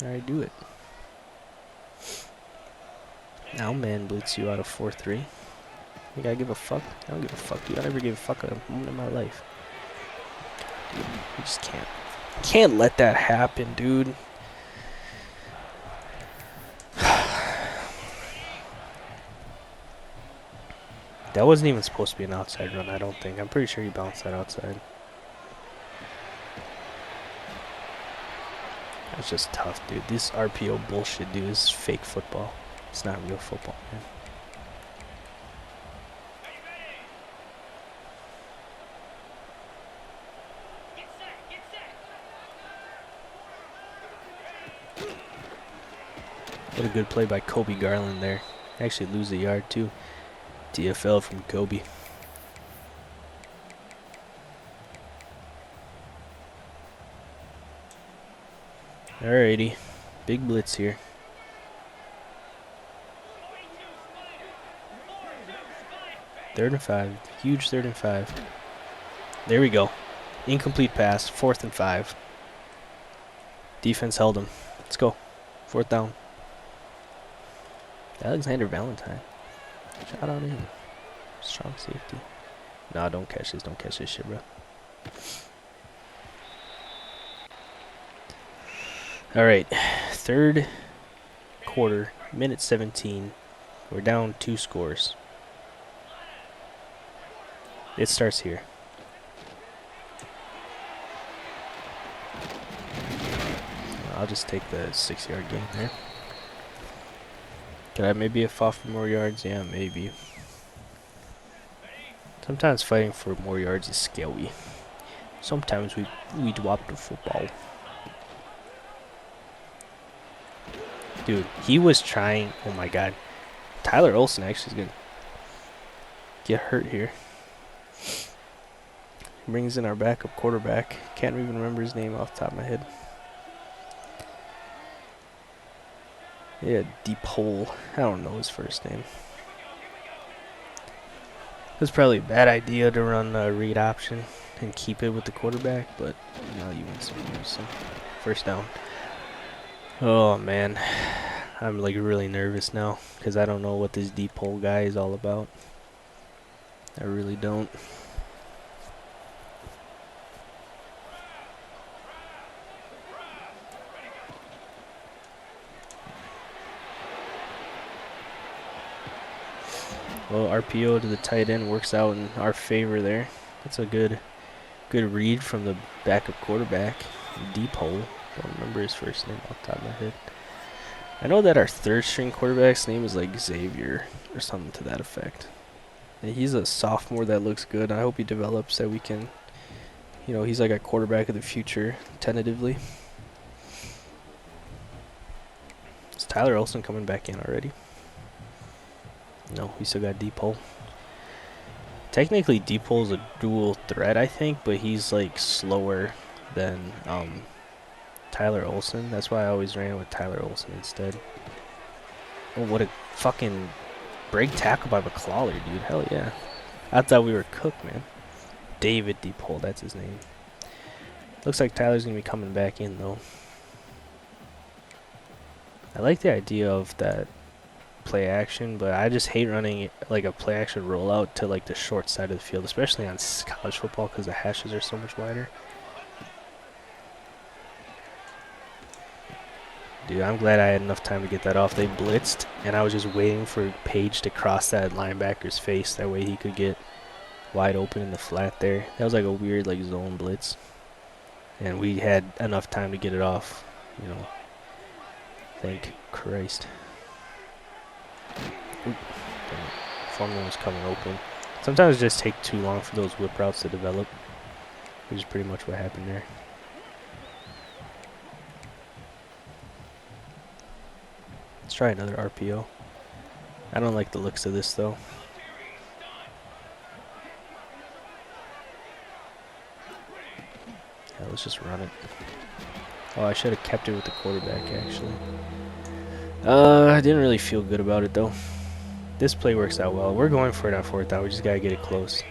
A: Alright, do it. Now man blitz you out of 4-3. You gotta give a fuck? I don't give a fuck, dude. I never gave a fuck at a moment in my life. Dude, you just can't. Can't let that happen, dude. That wasn't even supposed to be an outside run, I don't think. I'm pretty sure he bounced that outside. That's just tough, dude. This RPO bullshit, dude, is fake football. It's not real football, man. What a good play by Kobe Garland there. Actually lose a yard too. DFL from Kobe. Alrighty. Big blitz here. Third and 5. Huge 3rd and 5. There we go. Incomplete pass. 4th and 5. Defense held him. Let's go. 4th down. Alexander Valentine. Shout out to him. Strong safety. Nah, don't catch this. Don't catch this shit, bro. Alright. 3rd quarter. Minute 17. We're down 2 scores. It starts here. I'll just take the 6-yard gain there. Could I maybe have fought for more yards? Yeah, maybe. Sometimes fighting for more yards is scary. Sometimes we drop the football. Dude, he was trying. Oh my god. Tyler Olsen actually is going to get hurt here. Brings in our backup quarterback. Can't even remember his name off the top of my head. Yeah, Deep Hole. I don't know his first name. It's probably a bad idea to run a read option and keep it with the quarterback, but now you win some, lose some. First down. Oh man, I'm like really nervous now because I don't know what this deep hole guy is all about. I really don't. Well, RPO to the tight end works out in our favor there. That's a good read from the backup quarterback. Deep hole. Don't remember his first name off the top of my head. I know that our third string quarterback's name is like Xavier or something to that effect. And he's a sophomore that looks good. I hope he develops that we can, you know, he's like a quarterback of the future, tentatively. Is Tyler Olsen coming back in already? No, we still got deep hole. Technically, deep hole is a dual threat, I think, but he's like slower than Tyler Olsen. That's why I always ran with Tyler Olsen instead. Oh, what a fucking break tackle by McClawler, dude. Hell yeah. I thought we were cooked, man. David Deep Hole, that's his name. Looks like Tyler's going to be coming back in, though. I like the idea of that play action, but I just hate running like a play action rollout to like the short side of the field, especially on college football because the hashes are so much wider. Dude, I'm glad I had enough time to get that off. They blitzed, and I was just waiting for Page to cross that linebacker's face. That way he could get wide open in the flat there. That was like a weird like zone blitz. And we had enough time to get it off, you know. Thank Christ. Oop, Formula was coming open. Sometimes it just take too long for those whip routes to develop, which is pretty much what happened there. Let's try another RPO. I don't like the looks of this though. Yeah, let's just run it. Oh, I should have kept it with the quarterback actually. I didn't really feel good about it though. This play works out well. We're going for it on fourth down. We just gotta get it close.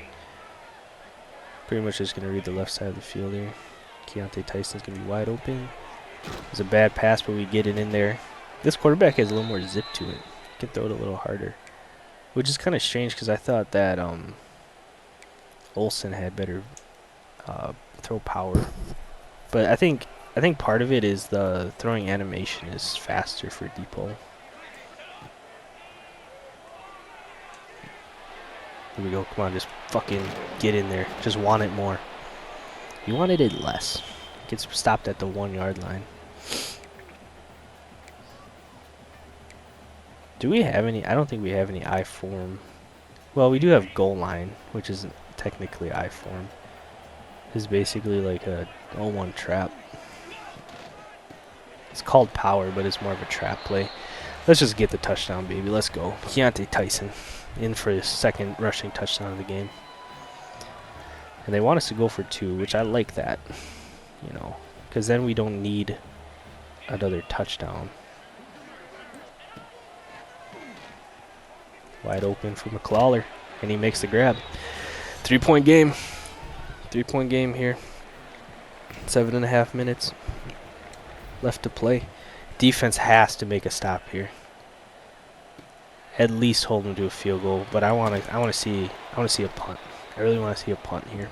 A: Pretty much just gonna read the left side of the field here. Keontae Tyson's gonna be wide open. It's a bad pass, but we get it in there. This quarterback has a little more zip to it. Can throw it a little harder, which is kind of strange because I thought that Olsen had better throw power. But I think part of it is the throwing animation is faster for deep hole. Here we go. Come on, just fucking get in there. Just want it more. You wanted it less. It gets stopped at the 1 yard line. Do we have any? I don't think we have any I form. Well, we do have goal line, which isn't technically I form. It's basically like a 0-1 trap. It's called power, but it's more of a trap play. Let's just get the touchdown, baby. Let's go. Keontae Tyson in for his second rushing touchdown of the game. And they want us to go for 2, which I like that. You know, because then we don't need another touchdown. Wide open for McClawler, and he makes the grab. 3-point game. 3-point game here. 7.5 minutes left to play. Defense has to make a stop here. At least hold them to a field goal, but I want to see a punt. I really want to see a punt here.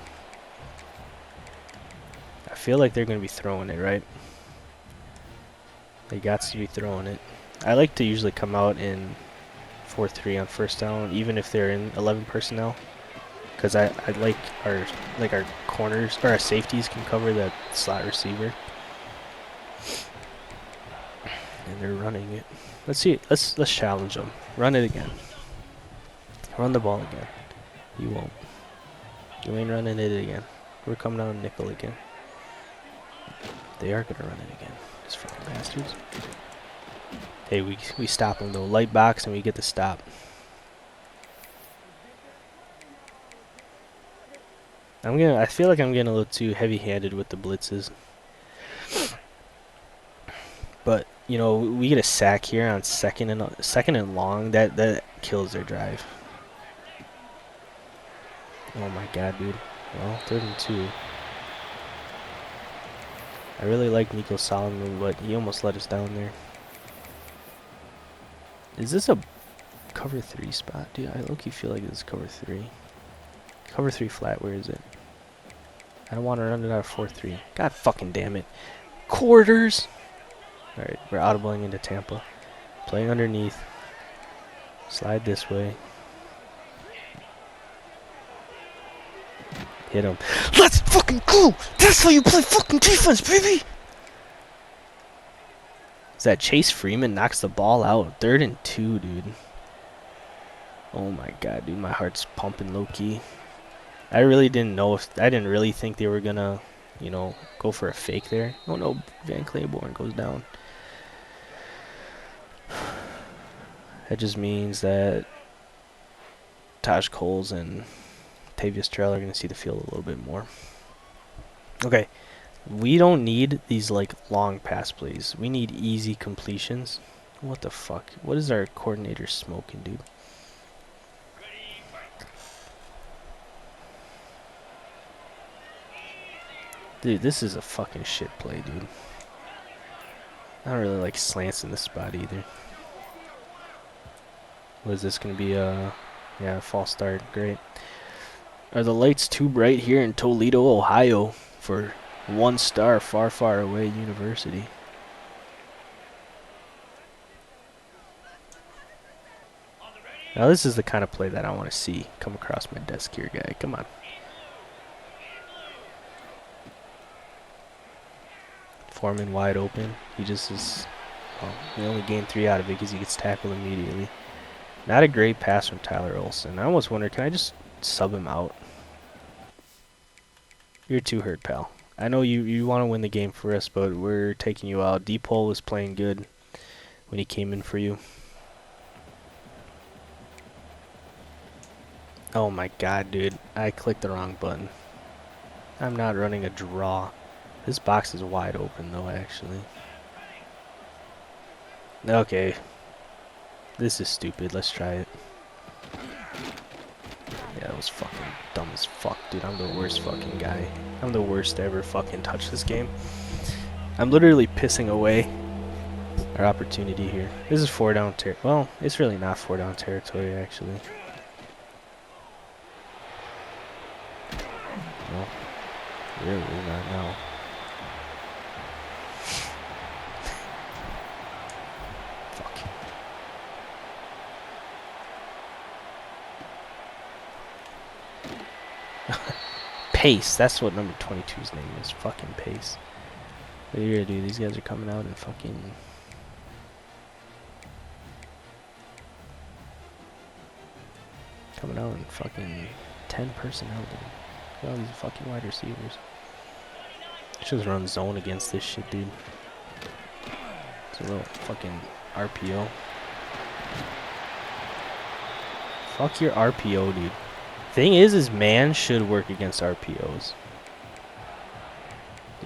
A: I feel like they're going to be throwing it, right? They got to be throwing it. I like to usually come out in 4-3 on first down, even if they're in 11 personnel, because I like our corners or our safeties can cover that slot receiver, and they're running it. Let's see. Let's challenge them. Run it again. Run the ball again. You won't. You ain't running it again. We're coming out nickel again. They are gonna run it again. These fucking bastards. Hey, we stop them though. Light box and we get the stop. I feel like I'm getting a little too heavy-handed with the blitzes. But, you know, we get a sack here on second and long. That kills their drive. Oh my god, dude. Well, 3rd and 2. I really like Nico Solomon, but he almost let us down there. Is this a cover 3 spot? Dude, I low-key feel like this is cover 3. Cover 3 flat, where is it? I don't want to run it out of 4-3. God fucking damn it. Quarters! Alright, we're audibling into Tampa. Playing underneath. Slide this way. Hit him. Let's fucking go! That's how you play fucking defense, baby! Is that Chase Freeman knocks the ball out? 3rd and 2, dude. Oh my god, dude. My heart's pumping low-key. I really didn't know if... I didn't really think they were gonna, you know, go for a fake there. Oh no, Van Claiborne goes down. That just means that Taj Coles and Tavius Terrell are going to see the field a little bit more. Okay, we don't need these like long pass plays. We need easy completions. What the fuck? What is our coordinator smoking, dude? Dude, this is a fucking shit play, dude. I don't really like slants in this spot either. What is this going to be? Yeah, false start. Great. Are the lights too bright here in Toledo, Ohio for 1-star far, far away university? Now this is the kind of play that I want to see come across my desk here, guy. Come on. Foreman wide open. He just is... Well, we only gained 3 out of it because he gets tackled immediately. Not a great pass from Tyler Olsen. I almost wonder, can I just sub him out? You're too hurt, pal. I know you want to win the game for us, but we're taking you out. D-Pole was playing good when he came in for you. Oh my god, dude. I clicked the wrong button. I'm not running a draw. This box is wide open, though, actually. Okay. This is stupid. Let's try it. Yeah, that was fucking dumb as fuck, dude. I'm the worst fucking guy. I'm the worst to ever fucking touch this game. I'm literally pissing away our opportunity here. This is 4 down territory. Well, it's really not 4 down territory, actually. Well, really not now. Fuck. Pace. That's what number 22's name is. Fucking Pace. What are you gonna do? These guys are coming out and fucking... Coming out and fucking 10 personnel, dude. Look at all these fucking wide receivers. Should run zone against this shit, dude. It's a little fucking RPO. Fuck your RPO, dude. Thing is man should work against RPOs.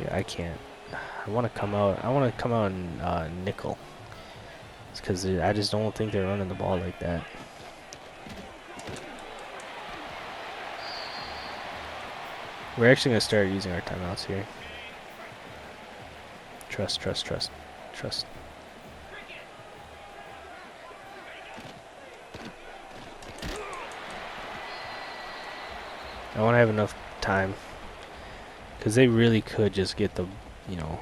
A: Yeah, I can't. I want to come out. I want to come out in nickel. It's because I just don't think they're running the ball like that. We're actually going to start using our timeouts here. Trust, trust, trust, trust. I want to have enough time. Because they really could just get the, you know...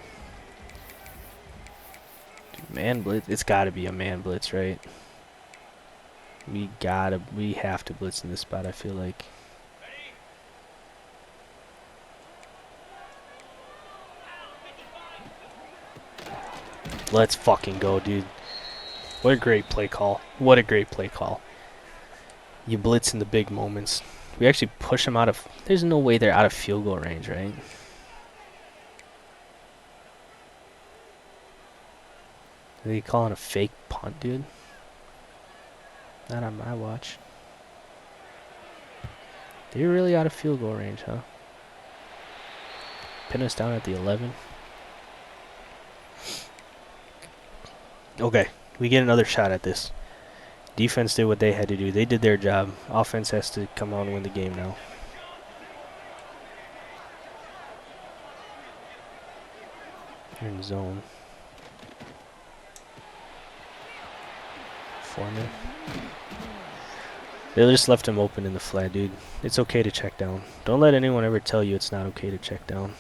A: Man blitz. It's got to be a man blitz, right? We have to blitz in this spot, I feel like. Let's fucking go, dude. What a great play call. What a great play call. You blitz in the big moments. We actually push them out of... There's no way they're out of field goal range, right? Are they calling a fake punt, dude? Not on my watch. They're really out of field goal range, huh? Pin us down at the 11. Okay, we get another shot at this. Defense did what they had to do. They did their job. Offense has to come out and win the game now. You're in zone. Foreman. They just left him open in the flat, dude. It's okay to check down. Don't let anyone ever tell you it's not okay to check down.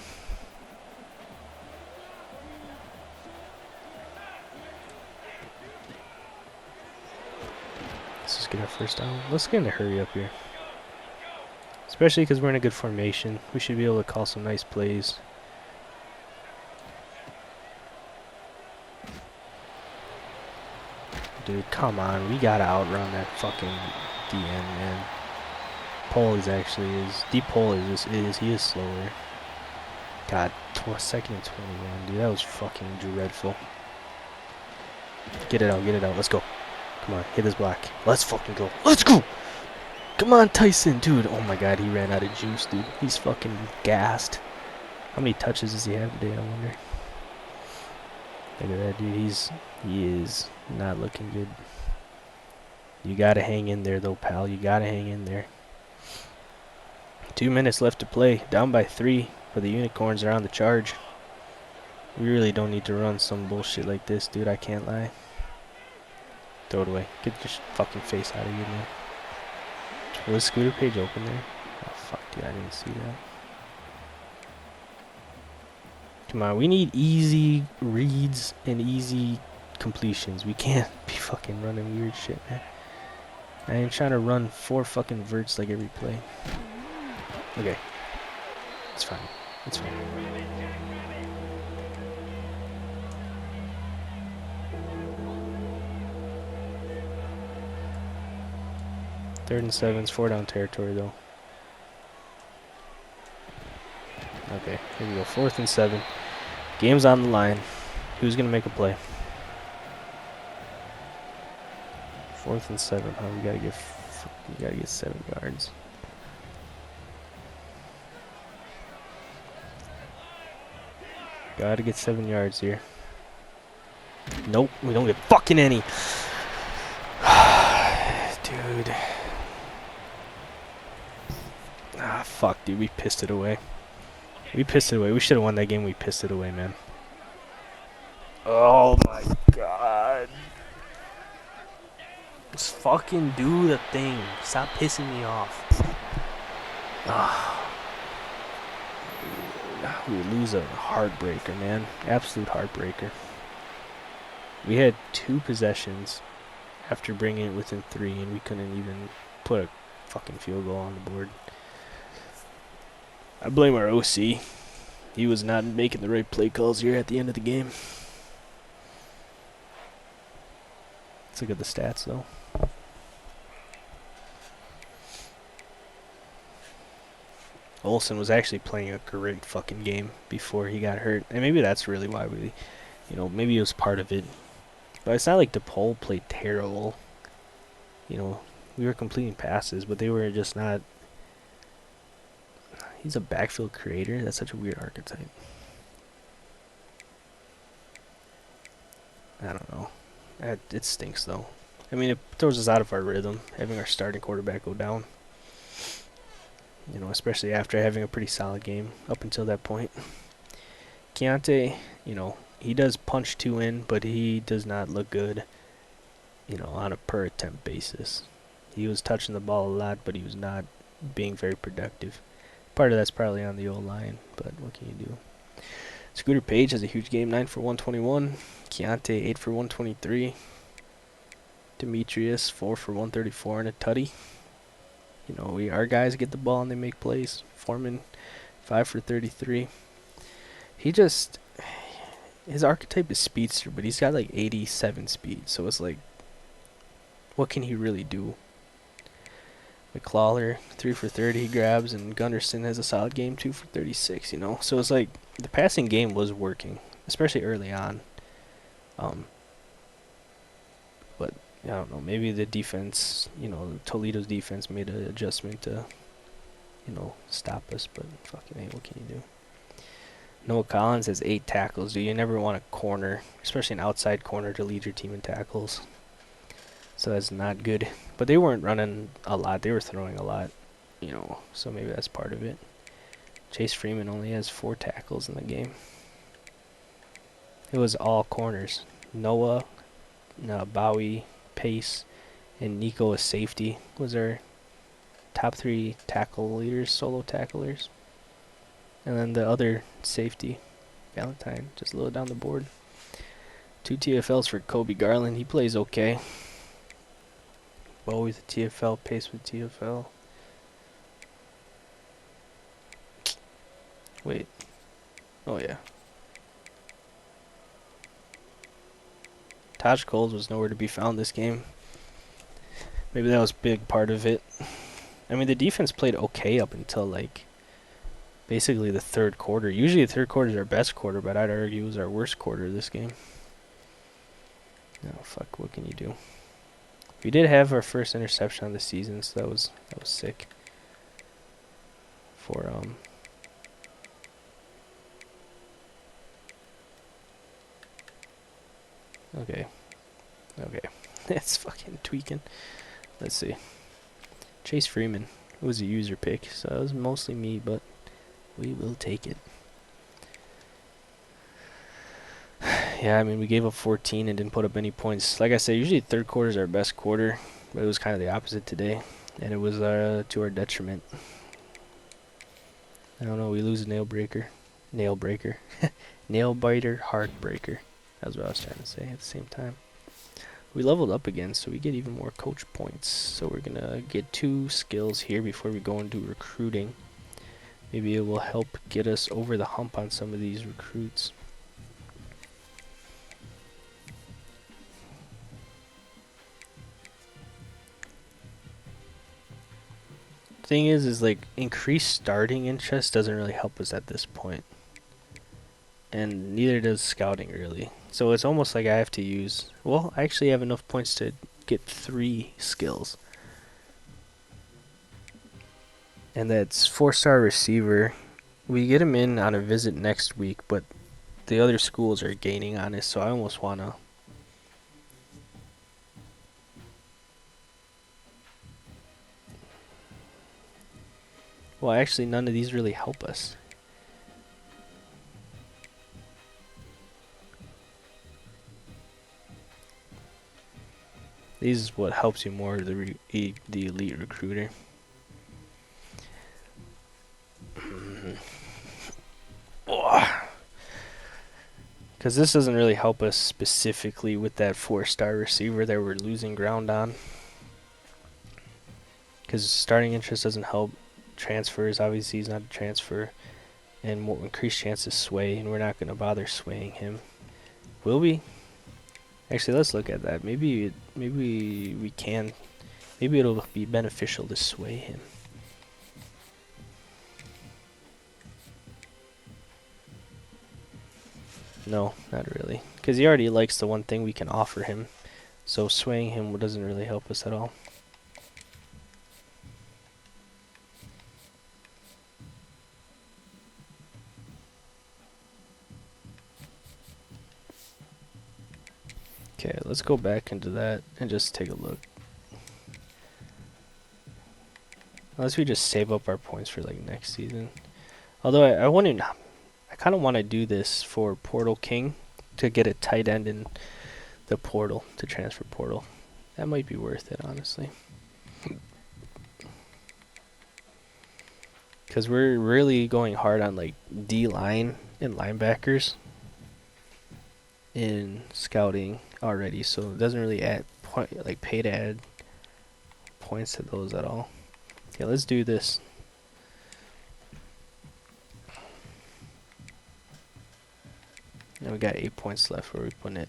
A: Let's just get our first down. Let's get in a hurry up here. Especially because we're in a good formation. We should be able to call some nice plays. Dude, come on. We gotta outrun that fucking DN, man. Pole is actually deep pole he is slower. God, 2nd and 21, dude. That was fucking dreadful. Get it out. Let's go. Come on, hit this block. Let's fucking go. Let's go! Come on, Tyson, dude. Oh my god, he ran out of juice, dude. He's fucking gassed. How many touches does he have today, I wonder? Look at that, dude. He is not looking good. You gotta hang in there, though, pal. You gotta hang in there. 2 minutes left to play. Down by 3, but the Unicorns are on the charge. We really don't need to run some bullshit like this, dude. I can't lie. Throw it away. Get your fucking face out of here, man. Was Scooter Page open there? Oh, fuck, dude. I didn't see that. Come on. We need easy reads and easy completions. We can't be fucking running weird shit, man. I ain't trying to run 4 fucking verts like every play. Okay. It's fine. It's fine. Third and 7's 4 down territory, though. Okay, here we go. 4th and 7. Game's on the line. Who's gonna make a play? 4th and 7. Huh? We gotta get 7 yards. Gotta get 7 yards here. Nope, we don't get fucking any. Dude. Ah, fuck, dude. We pissed it away. We should have won that game. We pissed it away, man. Oh my god. Just fucking do the thing. Stop pissing me off. Ah. We lose a heartbreaker, man. Absolute heartbreaker. We had 2 possessions after bringing it within 3, and we couldn't even put a fucking field goal on the board. I blame our OC. He was not making the right play calls here at the end of the game. Let's look at the stats, though. Olsen was actually playing a great fucking game before he got hurt. And maybe that's really why maybe it was part of it. But it's not like DePaul played terrible. We were completing passes, but they were just not. He's a backfield creator. That's such a weird archetype. I don't know. It stinks, though. I mean, it throws us out of our rhythm, having our starting quarterback go down. Especially after having a pretty solid game up until that point. Keontae, he does punch 2 in, but he does not look good, on a per attempt basis. He was touching the ball a lot, but he was not being very productive. Part of that's probably on the O-line, but what can you do? Scooter Page has a huge game, 9 for 121. Keontae, 8 for 123. Demetrius, 4 for 134 and a tutty. Our guys get the ball and they make plays. Foreman, 5 for 33. His archetype is speedster, but he's got like 87 speed. So it's like, what can he really do? McClawler, 3 for 30, he grabs, and Gunderson has a solid game, 2 for 36, So it's like, the passing game was working, especially early on. But I don't know, maybe the defense, Toledo's defense made an adjustment to, stop us, but fucking hey, what can you do? Noah Collins has 8 tackles. You never want a corner, especially an outside corner, to lead your team in tackles. So that's not good. But they weren't running a lot. They were throwing a lot, so maybe that's part of it. Chase Freeman only has 4 tackles in the game. It was all corners. Noah, Bowie, Pace, and Nico as safety was our top 3 tackle leaders, solo tacklers. And then the other safety, Valentine, just a little down the board. 2 TFLs for Kobe Garland. He plays okay. Bowie with TFL, Pace with TFL. Wait. Oh, yeah. Taj Coles was nowhere to be found this game. Maybe that was a big part of it. I mean, the defense played okay up until, like, basically the third quarter. Usually the third quarter is our best quarter, but I'd argue it was our worst quarter this game. Oh, fuck, what can you do? We did have our first interception of the season, so that was sick. For, Okay. It's fucking tweaking. Let's see. Chase Freeman. It was a user pick, so it was mostly me, but we will take it. Yeah, I mean, we gave up 14 and didn't put up any points. Like I said, usually third quarter is our best quarter, but it was kind of the opposite today, and it was to our detriment. I don't know, we lose a nail breaker. Nail breaker. Nail biter, heartbreaker. That's what I was trying to say at the same time. We leveled up again, so we get even more coach points. So we're going to get 2 skills here before we go and do recruiting. Maybe it will help get us over the hump on some of these recruits. Thing is like increased starting interest doesn't really help us at this point. And neither does scouting really. So it's almost like I have to use, well, I actually have enough points to get 3 skills. And that's 4-star receiver. We get him in on a visit next week, but the other schools are gaining on it, so I almost want to. Well, actually, none of these really help us. These is what helps you more, the elite recruiter. Because this doesn't really help us specifically with that 4-star receiver that we're losing ground on. Because starting interest doesn't help. Transfers, obviously he's not a transfer. And more increased chance of sway, and we're not going to bother swaying him. Will we? Actually, let's look at that. Maybe we can. Maybe it'll be beneficial to sway him. No, not really. Because he already likes the one thing we can offer him. So swaying him doesn't really help us at all. Okay, let's go back into that and just take a look. Unless we just save up our points for like next season. Although I kind of want to do this for Portal King to get a tight end in the portal, to transfer portal. That might be worth it, honestly. Because we're really going hard on like D-line and linebackers in scouting already, so it doesn't really pay to add points to those at all. Okay, let's do this. Now we got 8 points left. Where are we putting it?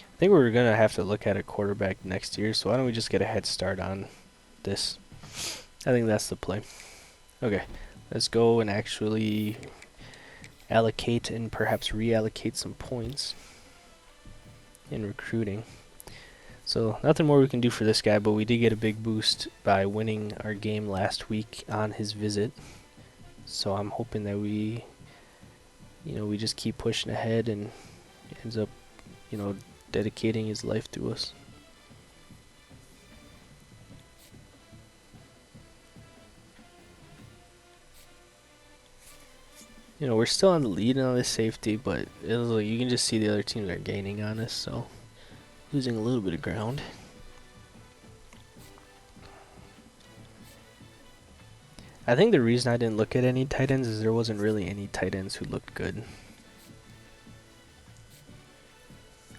A: I think we're going to have to look at a quarterback next year, so why don't we just get a head start on this? I think that's the play. Okay, let's go and actually allocate and perhaps reallocate some points. in recruiting. So nothing more we can do for this guy, but we did get a big boost by winning our game last week on his visit. So I'm hoping that we just keep pushing ahead and ends up, dedicating his life to us. We're still on the lead on this safety, but you can just see the other teams are gaining on us, so losing a little bit of ground. I think the reason I didn't look at any tight ends is there wasn't really any tight ends who looked good.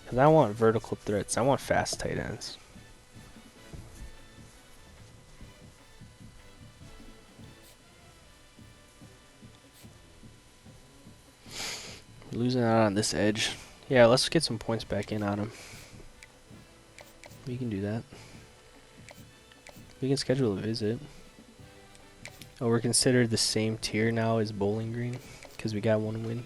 A: Because I want vertical threats. I want fast tight ends. Losing out on this edge. Yeah, let's get some points back in on him. We can do that. We can schedule a visit. Oh, we're considered the same tier now as Bowling Green because we got one win.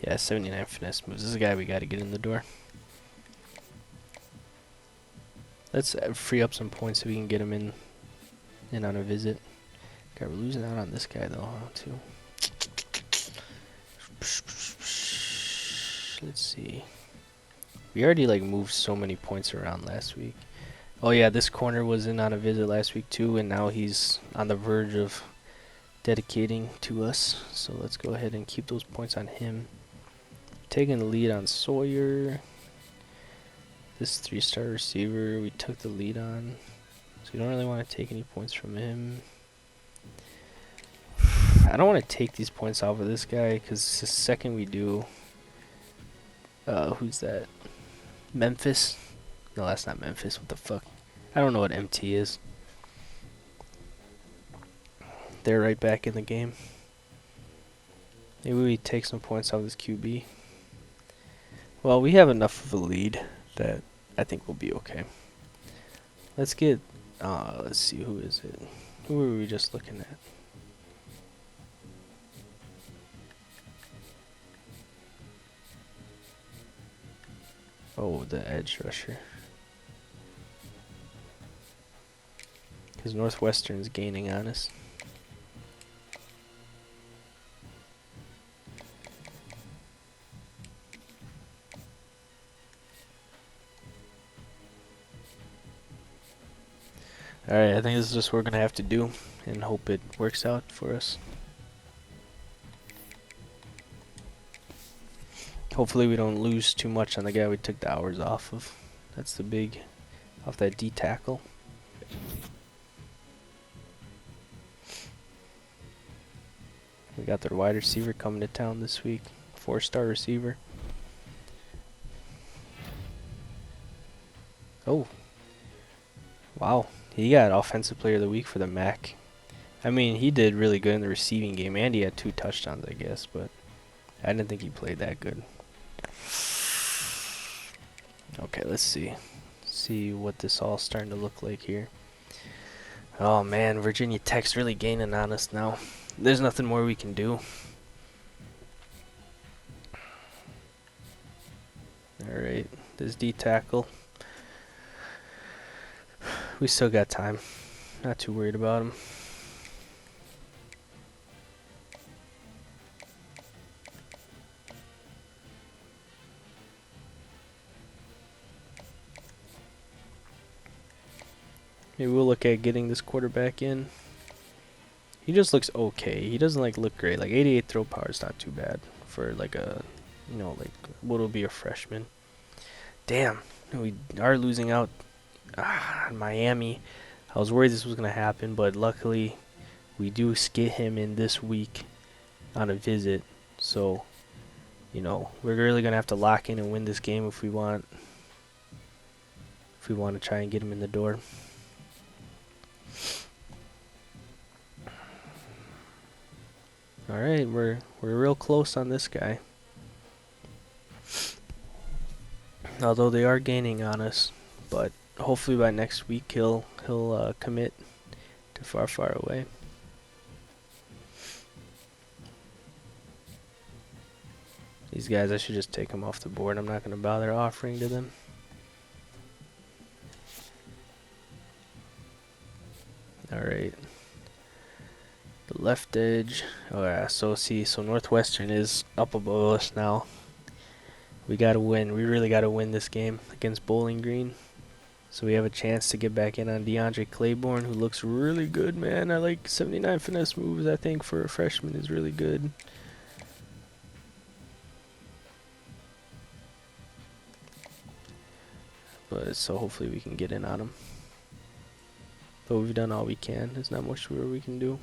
A: Yeah, 79 finesse moves. This is a guy we got to get in the door. Let's free up some points so we can get him in on a visit. God, we're losing out on this guy though, too. Let's see. We already moved so many points around last week. Oh yeah, this corner was in on a visit last week too, and now he's on the verge of dedicating to us. So let's go ahead and keep those points on him. Taking the lead on Sawyer. This 3-star receiver we took the lead on. So we don't really want to take any points from him. I don't want to take these points off of this guy because the second we do... who's that? Memphis? No, that's not Memphis. What the fuck? I don't know what MT is. They're right back in the game. Maybe we take some points off this QB. Well, we have enough of a lead that I think we'll be okay. Let's get... let's see, who is it? Who were we just looking at? Oh, the edge rusher. Because Northwestern's gaining on us. Alright, I think this is just what we're going to have to do and hope it works out for us. Hopefully we don't lose too much on the guy we took the hours off of. That's the big... off that D tackle. We got their wide receiver coming to town this week. 4-star receiver. Oh. Wow. He got Offensive Player of the Week for the MAC. I mean, he did really good in the receiving game, and he had 2 touchdowns, I guess, but I didn't think he played that good. Okay, let's see. See what this all starting to look like here. Oh man, Virginia Tech's really gaining on us now. There's nothing more we can do. Alright, this D tackle. We still got time. Not too worried about him. Maybe we'll look at getting this quarterback in. He just looks okay. He doesn't look great. 88 throw power is not too bad for a, what'll be a freshman. Damn, we are losing out on Miami. I was worried this was gonna happen, but luckily we do get him in this week on a visit. So, we're really gonna have to lock in and win this game if we want to try and get him in the door. Alright, we're real close on this guy. Although they are gaining on us, but hopefully by next week he'll commit to far away. These guys, I should just take them off the board. I'm not going to bother offering to them. Alright. The left edge. Oh yeah, so Northwestern is up above us now. We gotta win. We really gotta win this game against Bowling Green. So we have a chance to get back in on DeAndre Claiborne, who looks really good, man. I like 79 finesse moves, I think, for a freshman is really good. But so hopefully we can get in on him. But we've done all we can. There's not much more we can do.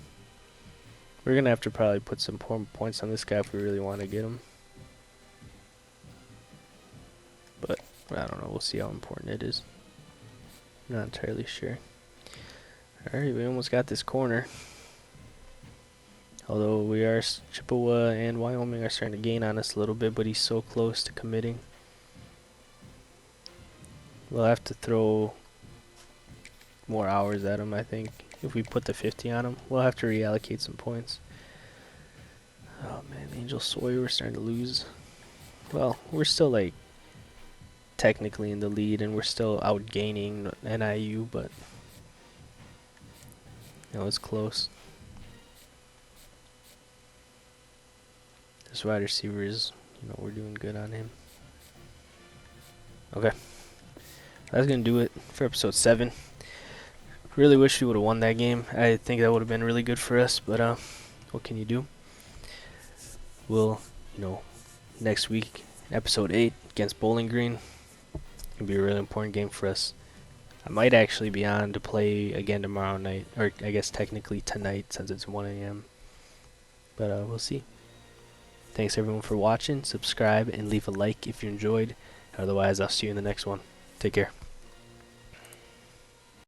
A: We're going to have to probably put some points on this guy if we really want to get him. But I don't know. We'll see how important it is. Not entirely sure. Alright, we almost got this corner. Although Chippewa and Wyoming are starting to gain on us a little bit, but he's so close to committing. We'll have to throw more hours at him, I think. If we put the 50 on him, we'll have to reallocate some points. Oh man, Angel Sawyer, we're starting to lose. Well, we're still like technically in the lead, and we're still outgaining NIU, but you know, it's close. This wide receiver is, you know, we're doing good on him. Okay, that's gonna do it for episode 7. Really wish we would have won that game. I think that would have been really good for us, but what can you do? We'll, you know, next week, episode 8 against Bowling Green, it'll be a really important game for us. I might actually be on to play again tomorrow night, or I guess technically tonight since it's 1 a.m. But we'll see. Thanks everyone for watching. Subscribe and leave a like if you enjoyed. Otherwise, I'll see you in the next one. Take care.